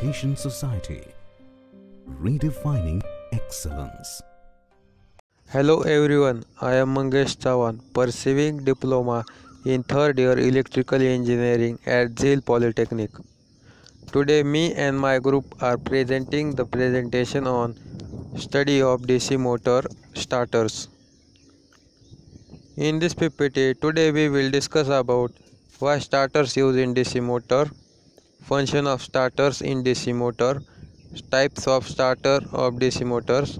Education Society, redefining excellence. Hello everyone, I am Mangesh Chavan, pursuing diploma in third year electrical engineering at Zil Polytechnic. Today me and my group are presenting the presentation on study of DC motor starters. In this PPT, today we will discuss about why starters use in DC motor, function of starters in DC motor, types of starter of DC motors,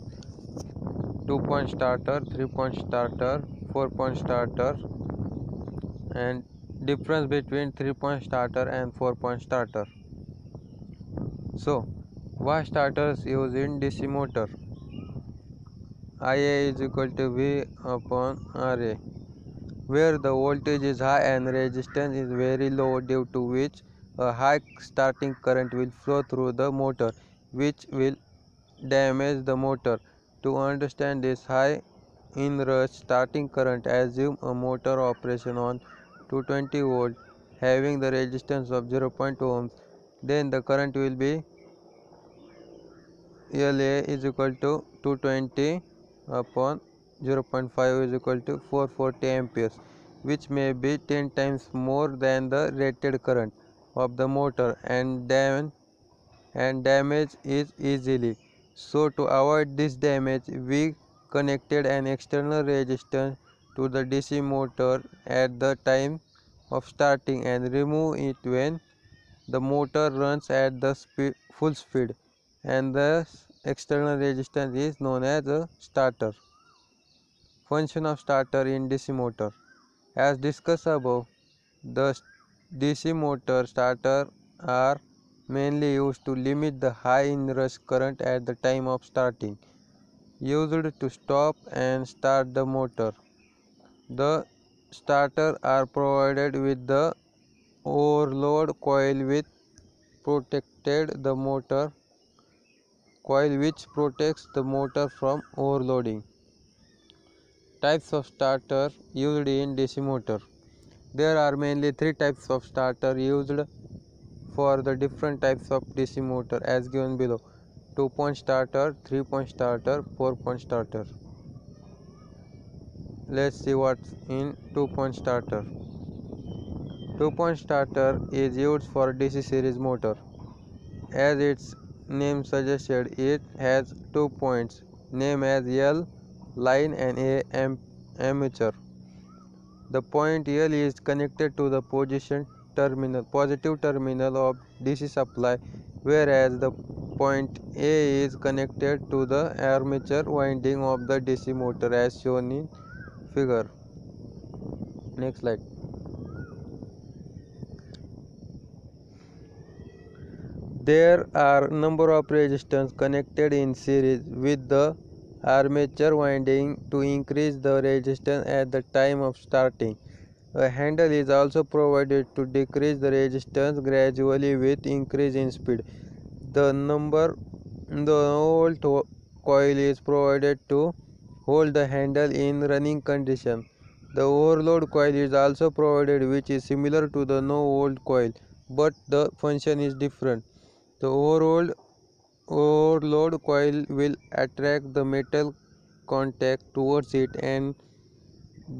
2-point starter, 3-point starter, 4-point starter, and difference between 3-point starter and 4-point starter. So, why starters use in DC motor? Ia is equal to V upon Ra, where the voltage is high and resistance is very low, due to which a high starting current will flow through the motor, which will damage the motor. To understand this high inrush starting current, assume a motor operation on 220 volt having the resistance of 0.2 ohms. Then the current will be LA is equal to 220 upon 0.5 is equal to 440 amperes, which may be 10 times more than the rated current of the motor, and damage is easily. So to avoid this damage, we connected an external resistance to the DC motor at the time of starting and remove it when the motor runs at the full speed, and the external resistance is known as a starter. Function of starter in DC motor. As discussed above, the DC motor starter are mainly used to limit the high inrush current at the time of starting, used to stop and start the motor. The starter are provided with the overload coil which protects the motor from overloading. Types of starter used in DC motor. There are mainly three types of starter used for the different types of DC motor as given below: 2-point starter, 3-point starter, 4-point starter. Let's see what's in 2-point starter. 2-point starter is used for DC series motor. As its name suggested, it has 2 points, named as L line and A armature. The point L is connected to the positive terminal of DC supply, whereas the point A is connected to the armature winding of the DC motor as shown in figure. Next slide. There are number of resistors connected in series with the armature winding to increase the resistance at the time of starting. A handle is also provided to decrease the resistance gradually with increase in speed. The volt coil is provided to hold the handle in running condition. The overload coil is also provided, which is similar to the no volt coil, but the function is different. The overload coil will attract the metal contact towards it and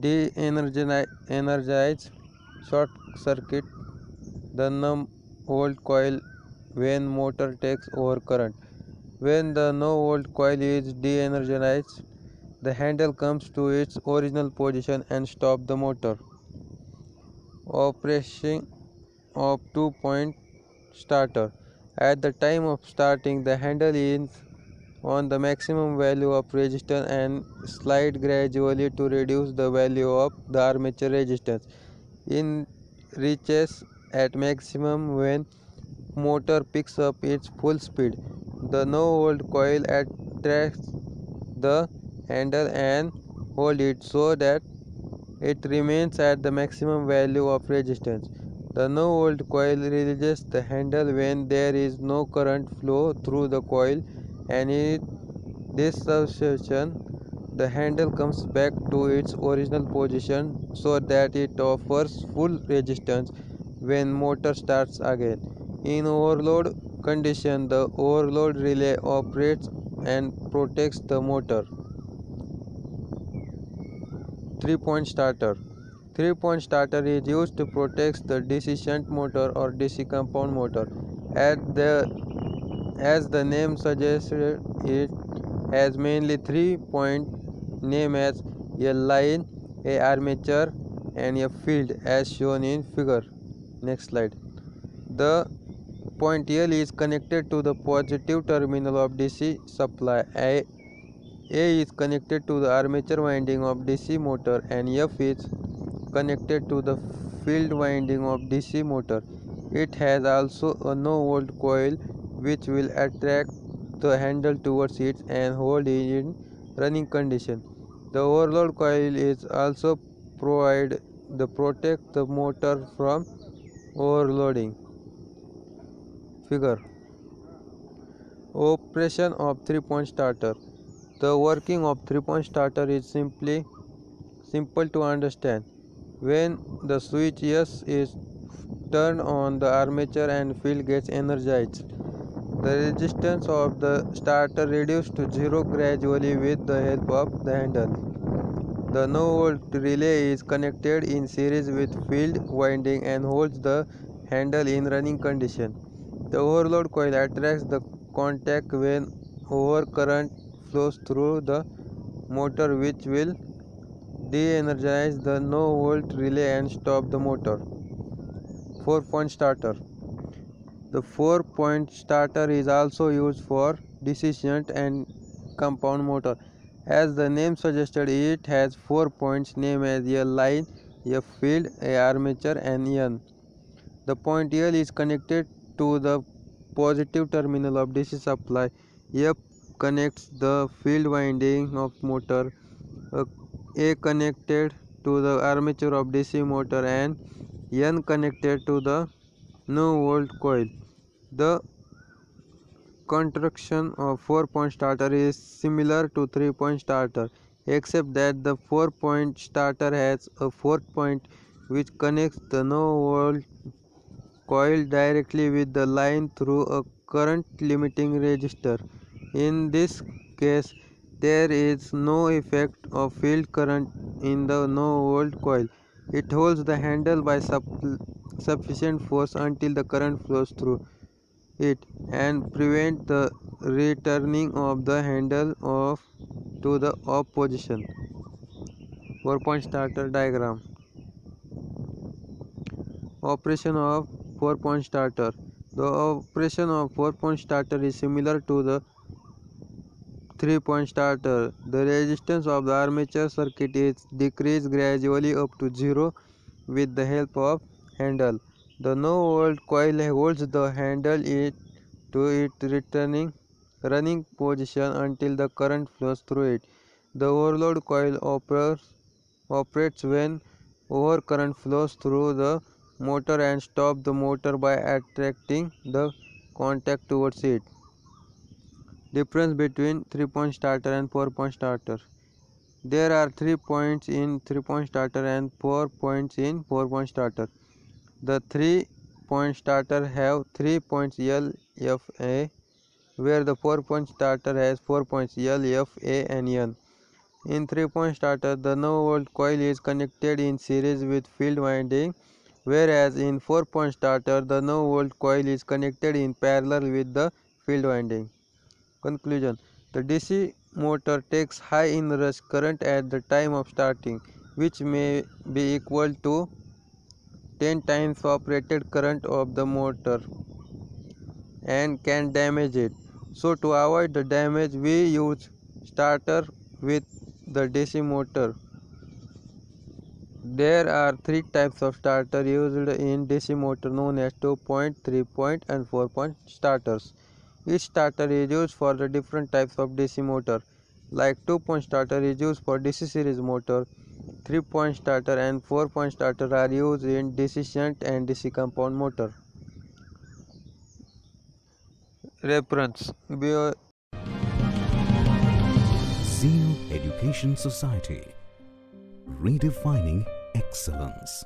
de-energize short circuit the volt coil when motor takes over current. When the no volt coil is de-energized, the handle comes to its original position and stop the motor. Operation of 2-point starter. At the time of starting, the handle is on the maximum value of resistance and slide gradually to reduce the value of the armature resistance. It reaches at maximum when motor picks up its full speed. The no volt coil attracts the handle and hold it so that it remains at the maximum value of resistance. The no volt coil releases the handle when there is no current flow through the coil, and in this situation the handle comes back to its original position so that it offers full resistance when motor starts again. In overload condition, the overload relay operates and protects the motor. 3-point starter. 3-point starter is used to protect the DC shunt motor or DC compound motor. As the name suggests, it has mainly 3-point named as a line, a armature, and a field as shown in figure. Next slide. The point L is connected to the positive terminal of DC supply. A is connected to the armature winding of DC motor and F is connected to the field winding of DC motor. It has also a no-volt coil which will attract the handle towards it and hold it in running condition. The overload coil is also provided to protect the motor from overloading. Figure. Operation of 3-point starter. The working of 3-point starter is simple to understand. When the switch S is turned on, the armature and field gets energized. The resistance of the starter reduced to 0 gradually with the help of the handle. The no-volt relay is connected in series with field winding and holds the handle in running condition. The overload coil attracts the contact when overcurrent flows through the motor, which will de-energize the no-volt relay and stop the motor. 4-point starter. The 4-point starter is also used for DC shunt and compound motor. As the name suggested, it has 4 points named as a line, a field, a armature, and N. The point L is connected to the positive terminal of DC supply. F connects the field winding of motor. A connected to the armature of DC motor and N connected to the no-volt coil. The construction of 4-point starter is similar to 3-point starter, except that the 4-point starter has a 4th point which connects the no-volt coil directly with the line through a current limiting resistor. In this case, there is no effect of field current in the no-volt coil. It holds the handle by sufficient force until the current flows through it and prevent the returning of the handle to the off position. 4-point starter diagram. Operation of 4-point starter. The operation of 4-point starter is similar to the 3-point starter. The resistance of the armature circuit is decreased gradually up to 0 with the help of handle. The no-volt coil holds the handle to its running position until the current flows through it. The overload coil operates when overcurrent flows through the motor and stops the motor by attracting the contact towards it. Difference between 3-point starter and 4-point starter. There are 3 points in 3-point starter and 4 points in 4-point starter. The 3-point starter have 3 points L, F, A, where the 4-point starter has 4 points L, F, A, and N. In 3-point starter, the no-volt coil is connected in series with field winding, whereas in 4-point starter, the no-volt coil is connected in parallel with the field winding. Conclusion. The DC motor takes high inrush current at the time of starting, which may be equal to 10 times of rated current of the motor and can damage it. So to avoid the damage, we use starter with the DC motor. There are 3 types of starter used in DC motor known as 2-point, 3-point and 4-point starters. Each starter is used for the different types of DC motor. Like 2-point starter is used for DC series motor, 3-point starter and 4-point starter are used in DC shunt and DC compound motor. Reference. Zeal Education Society, redefining excellence.